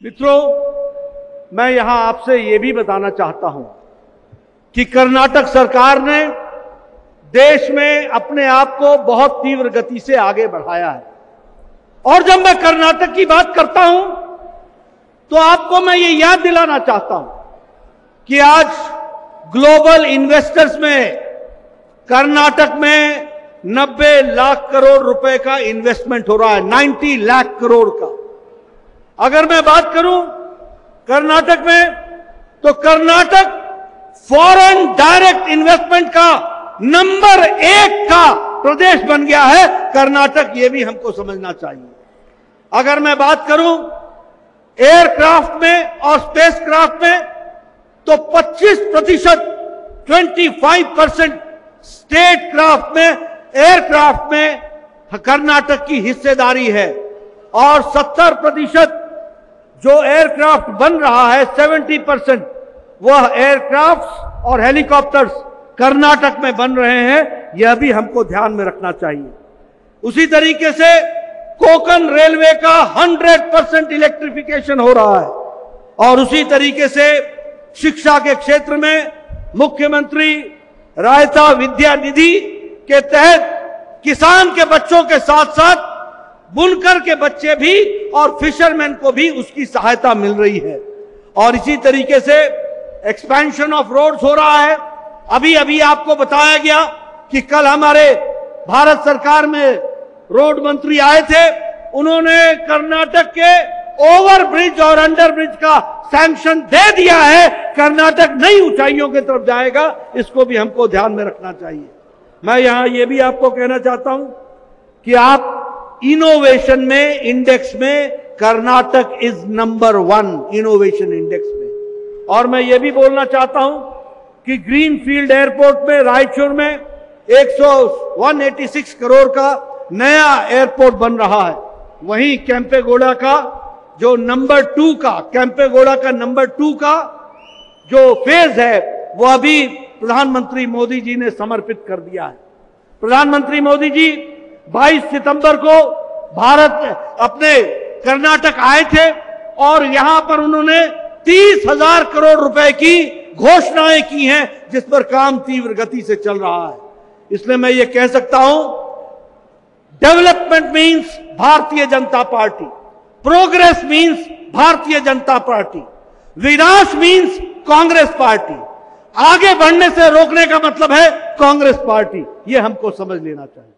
मित्रों, मैं यहां आपसे यह भी बताना चाहता हूं कि कर्नाटक सरकार ने देश में अपने आप को बहुत तीव्र गति से आगे बढ़ाया है। और जब मैं कर्नाटक की बात करता हूं तो आपको मैं ये याद दिलाना चाहता हूं कि आज ग्लोबल इन्वेस्टर्स में कर्नाटक में 90 लाख करोड़ रुपए का इन्वेस्टमेंट हो रहा है, 90 लाख करोड़ का। अगर मैं बात करूं कर्नाटक में, तो कर्नाटक फॉरेन डायरेक्ट इन्वेस्टमेंट का नंबर 1 का प्रदेश बन गया है। कर्नाटक, यह भी हमको समझना चाहिए। अगर मैं बात करूं एयरक्राफ्ट में और स्पेसक्राफ्ट में, तो 25%, 25% स्टेट क्राफ्ट में, एयरक्राफ्ट में कर्नाटक की हिस्सेदारी है। और 70% जो एयरक्राफ्ट बन रहा है, 70% वह एयरक्राफ्ट और हेलीकॉप्टर्स कर्नाटक में बन रहे हैं। यह भी हमको ध्यान में रखना चाहिए। उसी तरीके से कोंकण रेलवे का 100% इलेक्ट्रिफिकेशन हो रहा है। और उसी तरीके से शिक्षा के क्षेत्र में मुख्यमंत्री रायता विद्या निधि के तहत किसान के बच्चों के साथ साथ बुनकर के बच्चे भी और फिशरमैन को भी उसकी सहायता मिल रही है। और इसी तरीके से एक्सपेंशन ऑफ रोड्स हो रहा है। अभी अभी आपको बताया गया कि कल हमारे भारत सरकार में रोड मंत्री आए थे। उन्होंने कर्नाटक के ओवर ब्रिज और अंडर ब्रिज का सैंक्शन दे दिया है। कर्नाटक नई ऊंचाइयों की तरफ जाएगा। इसको भी हमको ध्यान में रखना चाहिए। मैं यहां यह भी आपको कहना चाहता हूं कि आप इनोवेशन में, इंडेक्स में Karnataka is number 1 innovation index में। और मैं यह भी बोलना चाहता हूं कि ग्रीनफील्ड एयरपोर्ट में रायचूर में 186 करोड़ का नया एयरपोर्ट बन रहा है। वहीं केम्पेगौड़ा का जो नंबर 2 का, केम्पेगौड़ा का नंबर 2 का जो फेज है, वह अभी प्रधानमंत्री मोदी जी ने समर्पित कर दिया है। प्रधानमंत्री मोदी जी 22 सितंबर को भारत अपने कर्नाटक आए थे और यहां पर उन्होंने 30,000 करोड़ रुपए की घोषणाएं की हैं, जिस पर काम तीव्र गति से चल रहा है। इसलिए मैं ये कह सकता हूं, development means Bharatiya Janata party, progress means Bharatiya Janata party, विनाश मीन्स कांग्रेस पार्टी। आगे बढ़ने से रोकने का मतलब है कांग्रेस पार्टी। यह हमको समझ लेना चाहिए।